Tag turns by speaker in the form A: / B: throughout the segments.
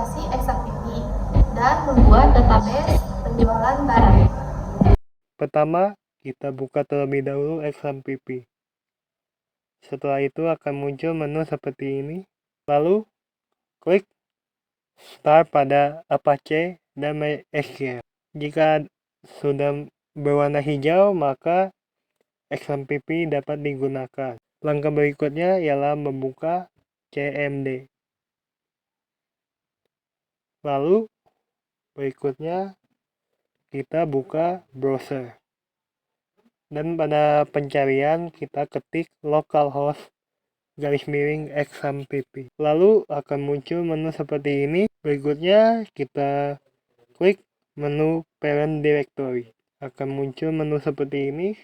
A: spasi XMPP dan membuat database penjualan barang.
B: Pertama, kita buka terlebih dahulu XMPP. Setelah itu akan muncul menu seperti ini. Lalu, klik Start pada Apache dan MySQL. Jika sudah berwarna hijau, maka XMPP dapat digunakan. Langkah berikutnya ialah membuka CMD. Lalu, berikutnya kita buka browser. Dan pada pencarian kita ketik localhost XMPP. Lalu akan muncul menu seperti ini. Berikutnya kita klik menu parent directory. Akan muncul menu seperti ini.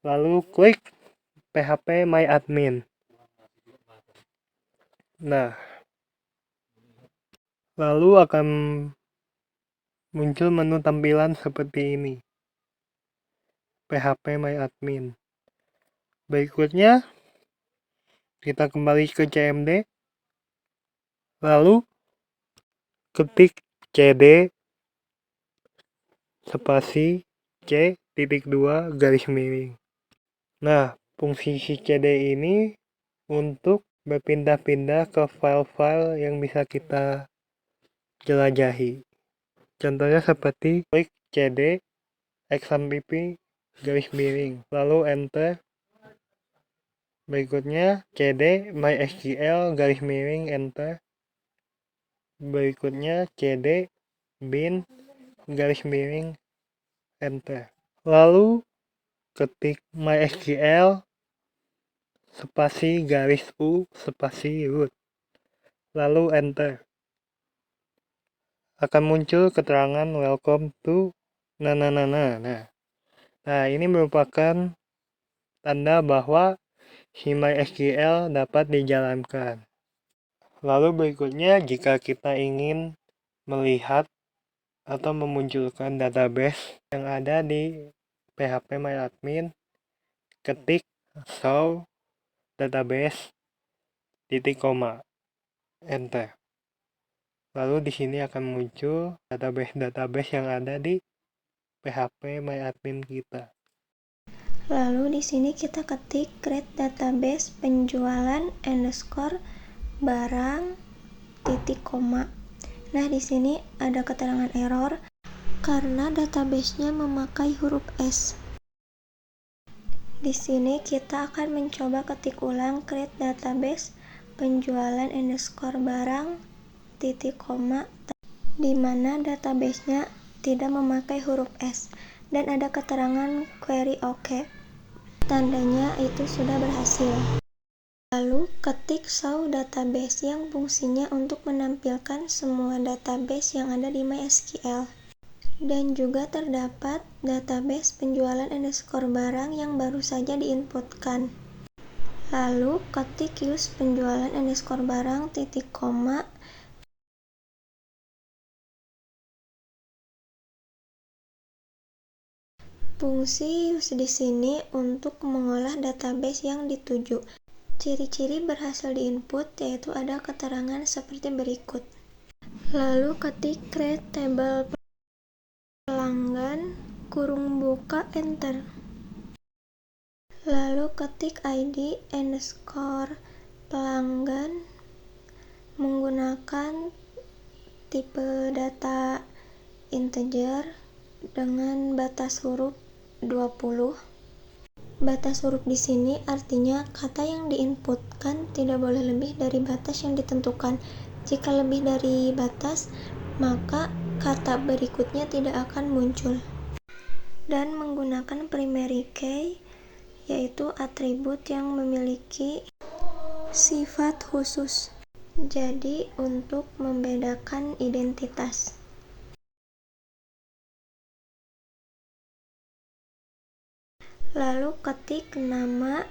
B: Lalu klik PHP My Admin. Nah, lalu akan muncul menu tampilan seperti ini. PHP My Admin. Berikutnya kita kembali ke CMD. Lalu ketik cd spasi C.2 . Nah, fungsi si cd ini untuk berpindah-pindah ke file-file yang bisa kita jelajahi. Contohnya seperti klik cd XMPP lalu enter. Berikutnya cd MySQL enter. Berikutnya cd bin enter. Lalu ketik MySQL spasi U spasi root. Lalu enter. Akan muncul keterangan welcome to Nah, ini merupakan tanda bahwa si MySQL dapat dijalankan. Lalu berikutnya, jika kita ingin melihat atau memunculkan database yang ada di PHP MyAdmin, ketik show database enter. Lalu di sini akan muncul database yang ada di PHP MyAdmin kita.
C: Lalu di sini kita ketik create database penjualan barang . Nah, di sini ada keterangan error karena database-nya memakai huruf S. Di sini kita akan mencoba ketik ulang create database penjualan barang , di mana database-nya tidak memakai huruf S dan ada keterangan query OK. Tandanya itu sudah berhasil. Lalu ketik show database yang fungsinya untuk menampilkan semua database yang ada di MySQL. Dan juga terdapat database penjualan barang yang baru saja diinputkan. Lalu ketik use penjualan barang . Fungsi use di sini untuk mengolah database yang dituju. Ciri-ciri berhasil diinput yaitu ada keterangan seperti berikut. Lalu ketik create table pelanggan enter. Lalu ketik ID pelanggan menggunakan tipe data integer dengan batas huruf 20. Batas huruf di sini artinya kata yang diinputkan tidak boleh lebih dari batas yang ditentukan. Jika lebih dari batas, maka kata berikutnya tidak akan muncul. Dan menggunakan primary key, yaitu atribut yang memiliki sifat khusus. Jadi, untuk membedakan identitas. Lalu ketik nama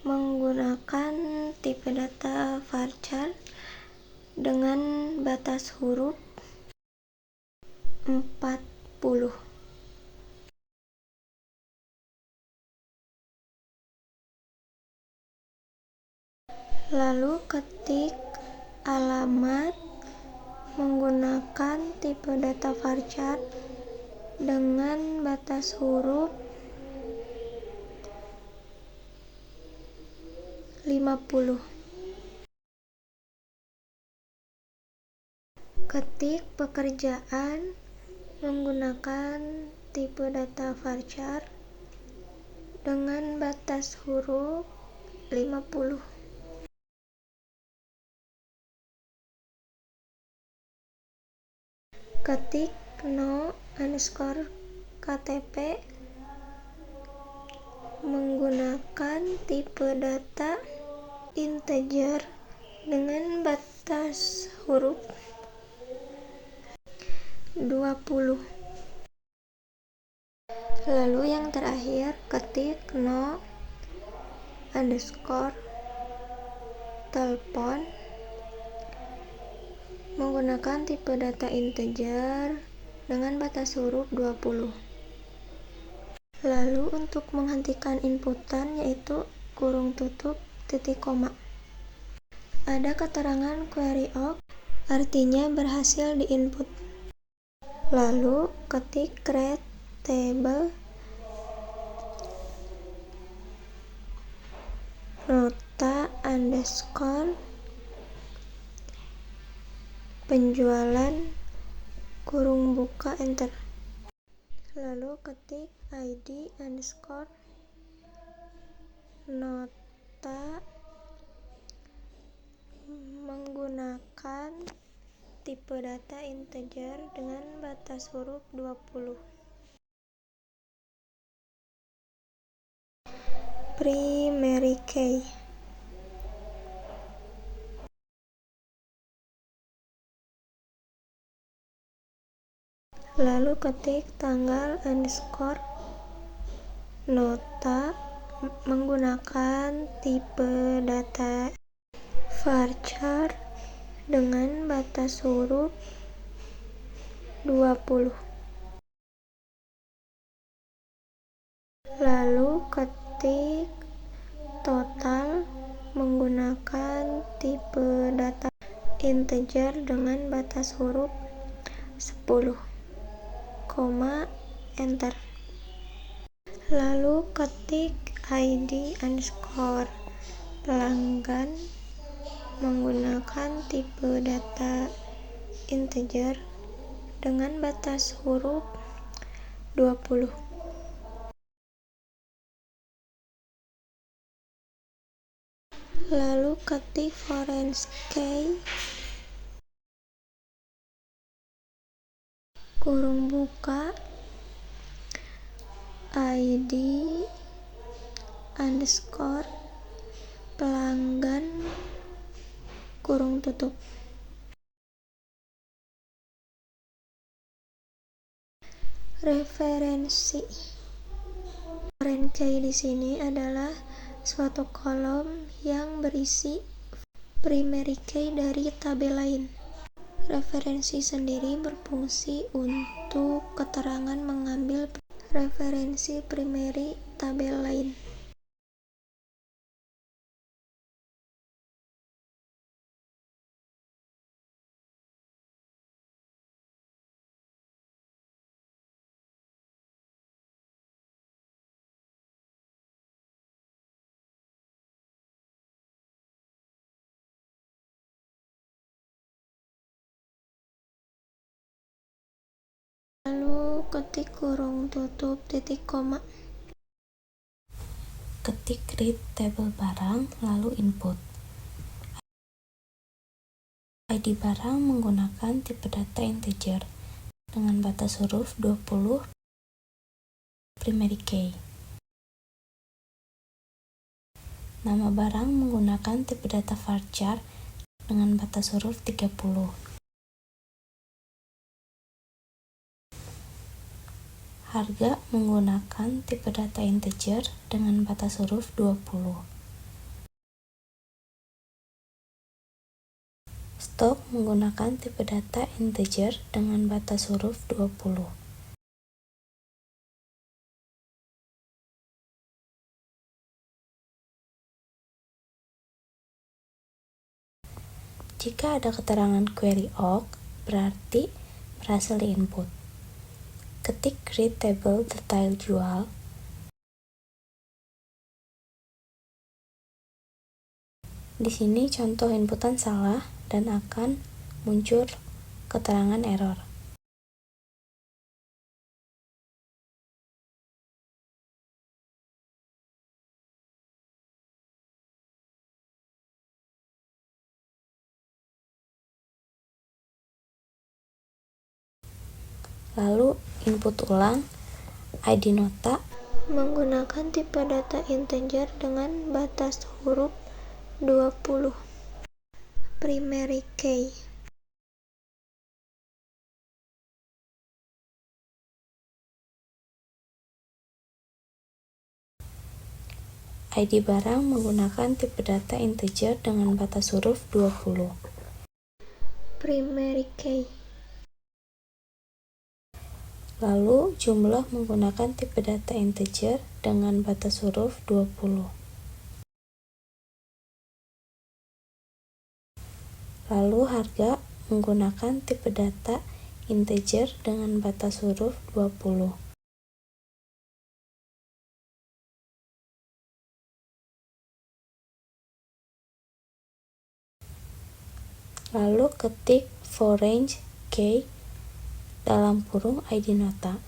C: menggunakan tipe data varchar dengan batas huruf 40. Lalu ketik alamat menggunakan tipe data varchar dengan batas huruf 50. Ketik pekerjaan menggunakan tipe data varchar dengan batas huruf 50. Ketik no_KTP menggunakan tipe data integer dengan batas huruf 20. Lalu yang terakhir, ketik no_telepon menggunakan tipe data integer dengan batas huruf 20. Lalu untuk menghentikan inputan yaitu kurung tutup titik koma. Ada keterangan query awk, artinya berhasil diinput. Lalu ketik create table nota underscore penjualan kurung buka enter. Lalu ketik id underscore nota menggunakan tipe data integer dengan batas huruf 20. Primary key. Lalu ketik tanggal underscore nota menggunakan tipe data varchar dengan batas huruf 20. Lalu ketik total menggunakan tipe data integer dengan batas huruf 10, enter. Lalu ketik id underscore pelanggan menggunakan tipe data integer dengan batas huruf 20. Lalu ketik foreign key kurung buka id underscore pelanggan kurung tutup. Referensi foreign key di sini adalah suatu kolom yang berisi primary key dari tabel lain. Referensi sendiri berfungsi untuk keterangan mengambil referensi primary tabel lain. Lalu ketik kurung tutup titik koma.
D: Ketik read table barang, lalu input. ID barang menggunakan tipe data integer dengan batas huruf 20 primary key. Nama barang menggunakan tipe data varchar dengan batas huruf 30. Harga menggunakan tipe data integer dengan batas huruf 20. Stok menggunakan tipe data integer dengan batas huruf 20. Jika ada keterangan query awk, berarti berhasil diinput. Ketik create table detail jual. Di sini contoh inputan salah dan akan muncul keterangan error. Lalu input ulang ID nota
C: menggunakan tipe data integer dengan batas huruf 20. Primary key.
D: ID barang menggunakan tipe data integer dengan batas huruf 20.
C: Primary key.
D: Lalu jumlah menggunakan tipe data integer dengan batas huruf 20. Lalu harga menggunakan tipe data integer dengan batas huruf 20. Lalu ketik for range key dalam kurung ID nota.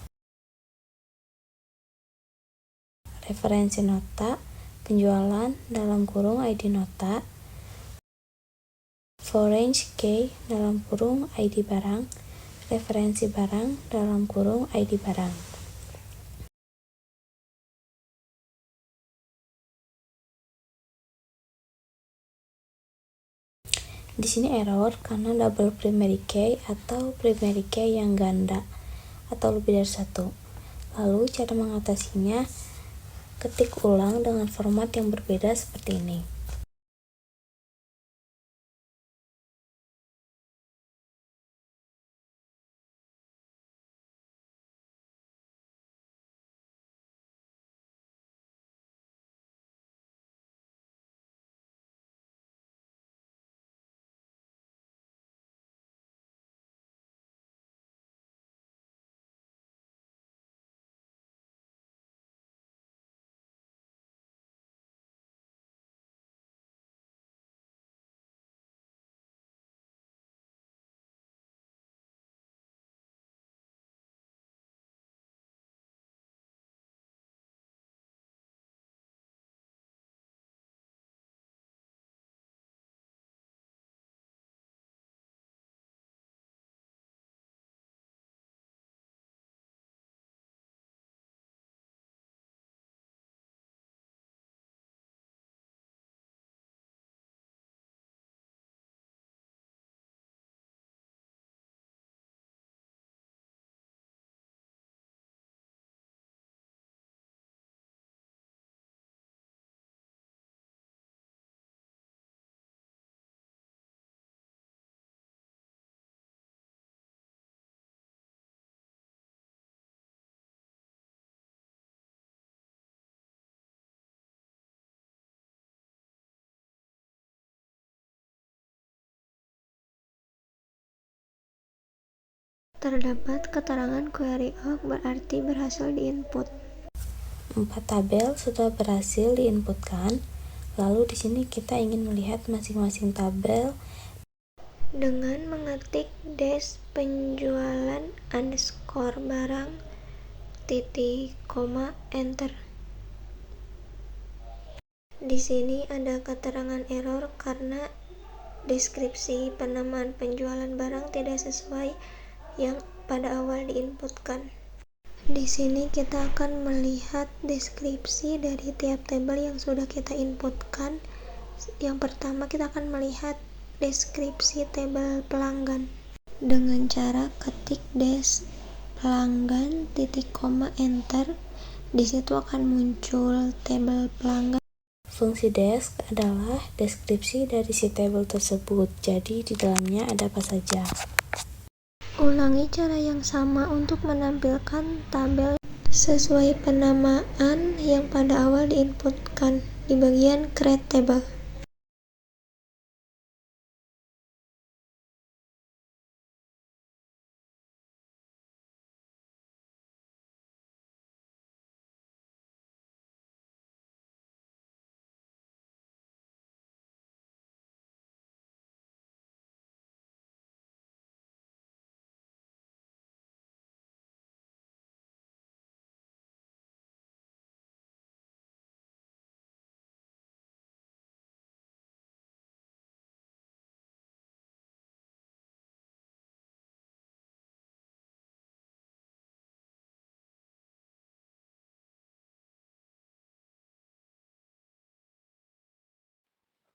D: Referensi nota, penjualan dalam kurung ID nota. For range key dalam kurung ID barang, referensi barang dalam kurung ID barang. Di sini error karena double primary key atau primary key yang ganda atau lebih dari satu. Lalu cara mengatasinya, ketik ulang dengan format yang berbeda seperti ini.
C: Terdapat keterangan query awk berarti berhasil diinput.
D: 4 tabel sudah berhasil diinputkan. Lalu di sini kita ingin melihat masing-masing tabel
C: Dengan mengetik dash penjualan underscore barang titik koma enter. Di sini ada keterangan error karena deskripsi penamaan penjualan barang tidak sesuai yang pada awal diinputkan. Di sini kita akan melihat deskripsi dari tiap tabel yang sudah kita inputkan. Yang pertama kita akan melihat deskripsi tabel pelanggan dengan cara ketik dash pelanggan titik koma enter. Di situ akan muncul tabel pelanggan.
D: Fungsi desk adalah deskripsi dari si tabel tersebut, jadi di dalamnya ada apa saja.
C: Ulangi cara yang sama untuk menampilkan tabel sesuai penamaan yang pada awal diinputkan di bagian create table.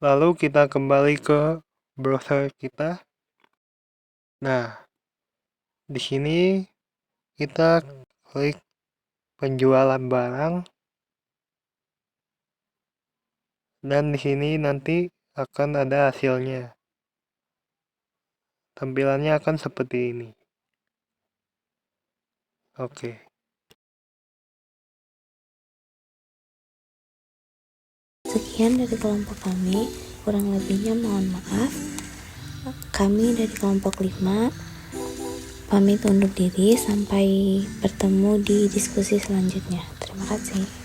B: Lalu kita kembali ke browser kita. Nah, di sini kita klik penjualan barang, dan di sini nanti akan ada hasilnya. Tampilannya akan seperti ini. Oke.
D: Sekian dari kelompok kami, kurang lebihnya mohon maaf. Kami dari kelompok 5 pamit undur diri, sampai bertemu di diskusi selanjutnya. Terima kasih.